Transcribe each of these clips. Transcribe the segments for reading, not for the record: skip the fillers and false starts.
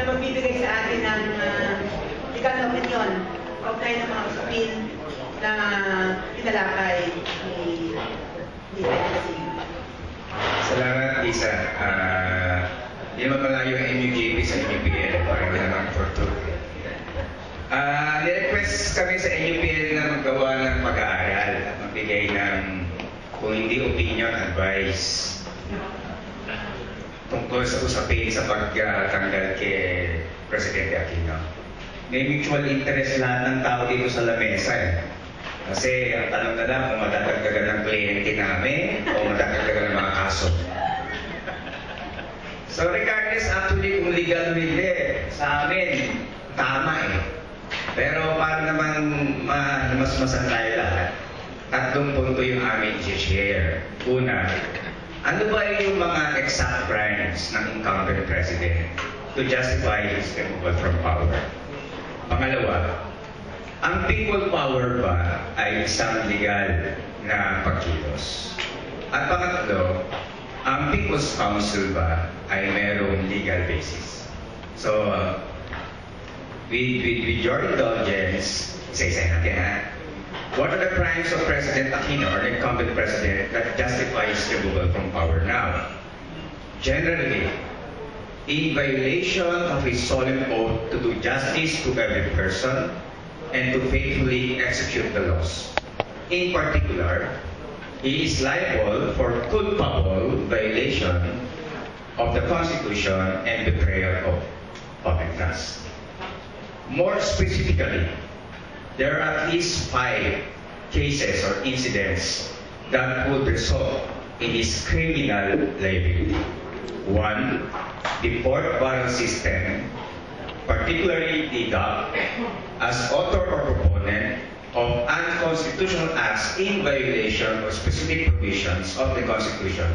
magbibigay sa atin ng legal na opinion kaugnay ng mga usapin na pinalakay ni Edre. Salamat, Lisa. Hindi naman malayo ang NUGP sa NUPL. Parang ginamang for two. Nirequest kami sa NUPL na magawa ng pag-aaral at magbigay ng, kung hindi opinion, advice tungkol sa usapin sa pagtanggal kay Presidente Aquino. May mutual interest lahat ng tao dito sa lamesa eh. Kasi ang tanong na lang kung matatagdagan ng kliyente namin o matatagdagan ng mga kaso. So regardless actually kung legal o hindi, sa amin, tama eh. Pero para naman mahimasmasan tayo lahat, tatlong punto yung amin i-share. Una, ano ba yung mga exact crimes ng incumbent president to justify his removal from power? Pangalawa, ang people power ba ay isang legal na pagkilos? At pangatlo, ang People's Council ba ay merong legal basis? So, with your indulgence, isa-isa natin ha. What are the crimes of President Aquino or the incumbent president that justifies removal from power now? Generally, in violation of his solemn oath to do justice to every person and to faithfully execute the laws. In particular, he is liable for culpable violation of the Constitution and betrayal of public trust. More specifically, there are at least 5 cases or incidents that would result in his criminal liability. 1, the port barrel system, particularly the DAP, as author or proponent of unconstitutional acts in violation of specific provisions of the Constitution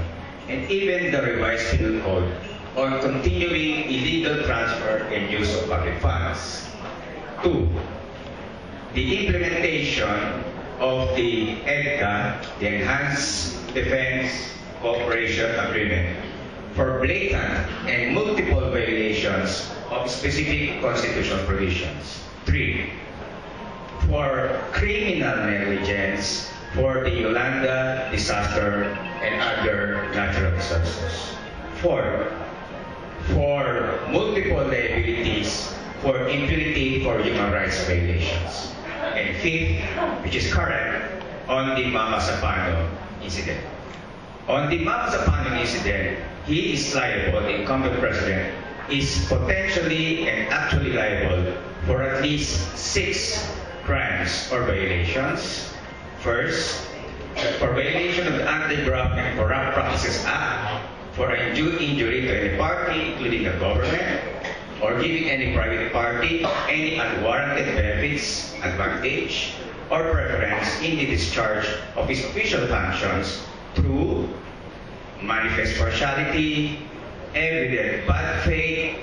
and even the revised penal code on continuing illegal transfer and use of public funds. 2, the implementation of the EDCA, the Enhanced Defense Cooperation Agreement, for blatant and multiple violations of specific constitutional provisions. 3, for criminal negligence for the Yolanda disaster and other natural disasters. 4, for multiple liabilities for impunity for human rights violations. And 5th, which is correct, on the Mama Zapano incident. On the Mama Zapano incident, he is liable, the incumbent president is potentially and actually liable for at least 6 crimes or violations. First, for violation of the Anti-Graft and Corrupt Practices Act for injury to any party, including the government, or giving any private party any unwarranted benefits, advantage, or preference in the discharge of his official functions through manifest partiality, evident bad faith,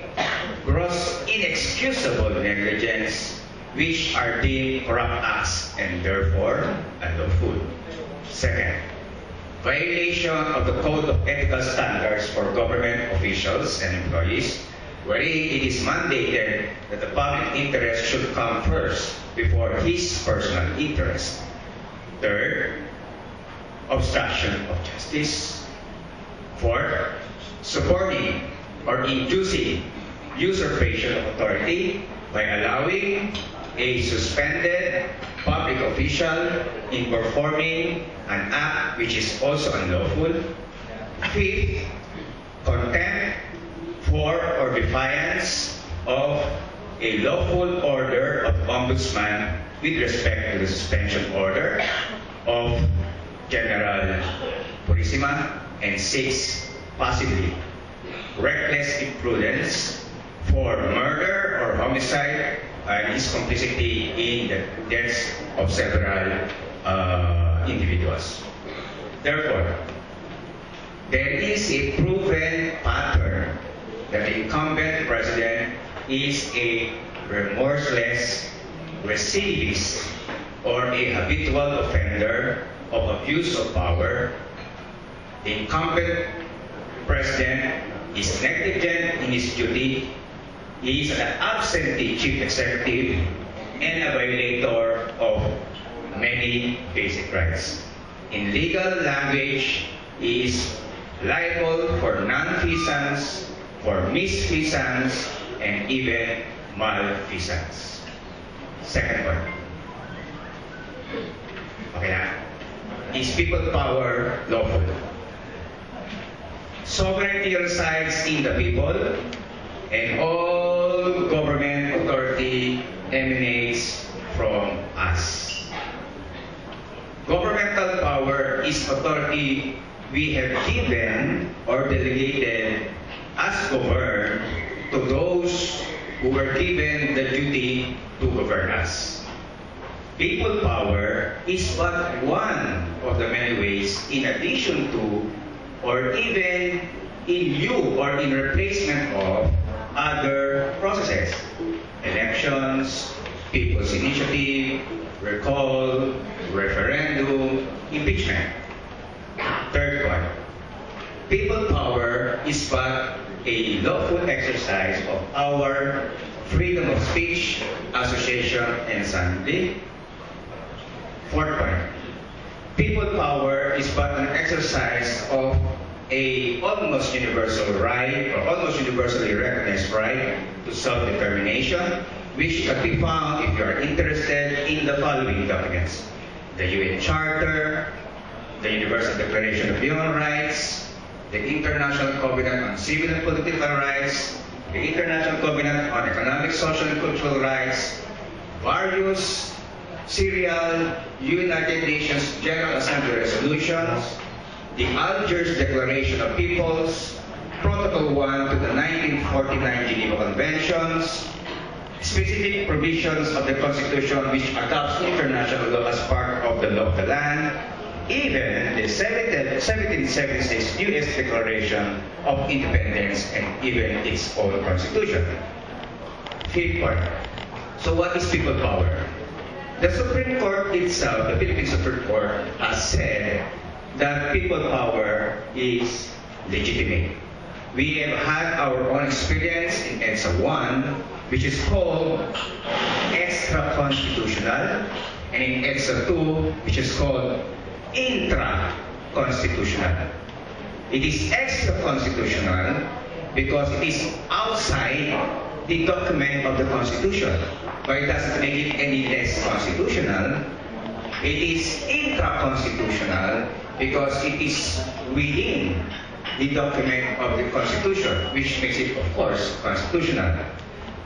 gross inexcusable negligence, which are deemed corrupt acts and therefore unlawful. Second, violation of the Code of Ethical Standards for government officials and employees, wherein it is mandated that the public interest should come first before his personal interest. Third, obstruction of justice. 4, supporting or inducing usurpation of authority by allowing a suspended public official in performing an act which is also unlawful. 5th, contempt for or defiance of a lawful order of ombudsman with respect to the suspension order of General Purisima. And 6, possibly reckless imprudence for murder or homicide and his complicity in the deaths of several individuals. Therefore, there is a proven pattern that the incumbent president is a remorseless recidivist or a habitual offender of abuse of power. The incumbent president is negligent in his duty He is an absentee chief executive and a violator of many basic rights. In legal language, he is liable for non-feasance, for misfeasance, and even malfeasance. Second point. Okay na? Is people power lawful? Sovereignty resides in the people, and all government authority emanates from us. Governmental power is authority we have given or delegated as governed to those who were given the duty to govern us. People power is but one of the many ways in addition to or even in lieu or in replacement of other processes. Elections, people's initiative, recall, referendum, impeachment. Third point, people power is but a lawful exercise of our freedom of speech, association, and assembly. Fourth point, people power is but an exercise of a almost universal right or almost universally recognized right to self-determination, which can be found if you are interested in the following documents: the UN Charter, the Universal Declaration of Human Rights, the International Covenant on Civil and Political Rights, the International Covenant on Economic, Social, and Cultural Rights, various serial United Nations General Assembly resolutions, the Algiers Declaration of Peoples, Protocol 1 to the 1949 Geneva Conventions, specific provisions of the Constitution which adopts international law as part of the law of the land, even the 1776 U.S. Declaration of Independence and even its own Constitution. Fifth point. So what is people power? The Supreme Court itself, the Philippine Supreme Court, has said that people power is legitimate. We have had our own experience in EDSA 1, which is called extra-constitutional, and in EDSA 2, which is called intra-constitutional. It is extra-constitutional because it is outside the document of the Constitution, but it doesn't make it any less constitutional. It is intra-constitutional because it is within the document of the Constitution, which makes it, of course, constitutional.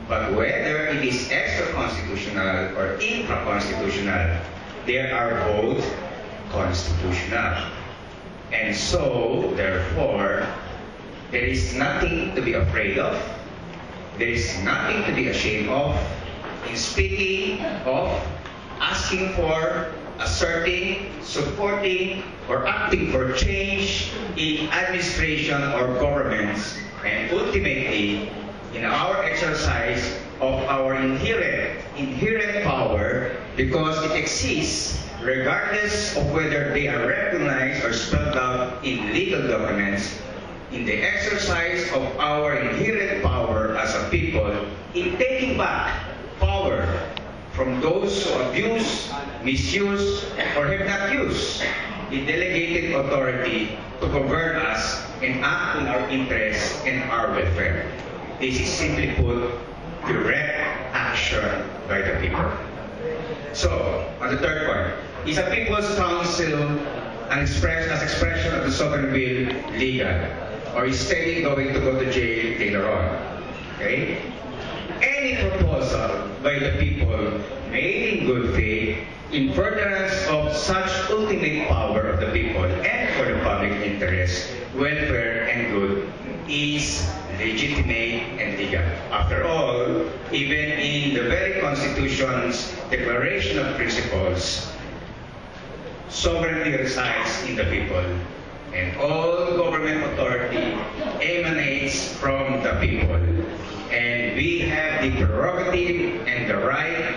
But whether it is extra-constitutional or intra-constitutional, they are both constitutional. And so, therefore, there is nothing to be afraid of. There is nothing to be ashamed of in speaking of, asking for, asserting, supporting, or acting for change in administration or governments, and ultimately in our exercise of our inherent power, because it exists regardless of whether they are recognized or spelled out in legal documents, in the exercise of our inherent power as a people in taking back power from those who abuse, misuse, or have not used the delegated authority to govern us and act in our interests and our welfare. This is simply put, direct action by the people. So, on the third point, is a People's Council an expression of the sovereign will legal? Or is Teddy going to go to jail later on? Okay? Any proposal by the people made in good faith in furtherance of such ultimate power of the people and for the public interest, welfare, and good is legitimate and legal. After all, even in the very Constitution's Declaration of Principles, sovereignty resides in the people, and all government authority emanates from the people. And we have the prerogative and the right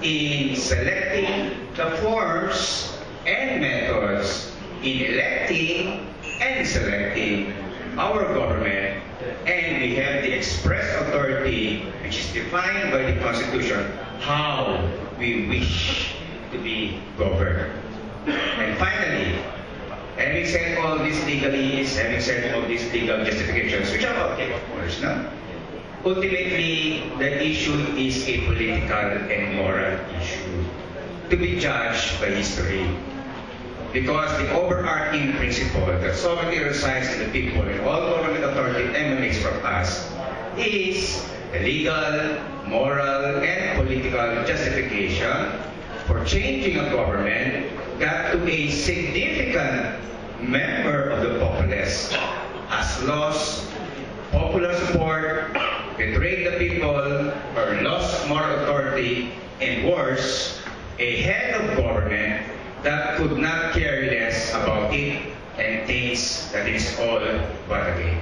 in selecting the forms and methods in electing and selecting our government, and we have the express authority defined by the Constitution how we wish to be governed. And finally, having said all these legalese, having said all these legal justifications, which are okay, of course, no? Ultimately, the issue is a political and moral issue to be judged by history. Because the overarching principle that sovereignty resides in the people and all government authority emanates from us is the legal, moral, and political justification for changing a government that to a significant member of the populace has lost popular support, betrayed the people, or lost moral authority, and worse, a head of government that could not care less about it and thinks that it's all but a game.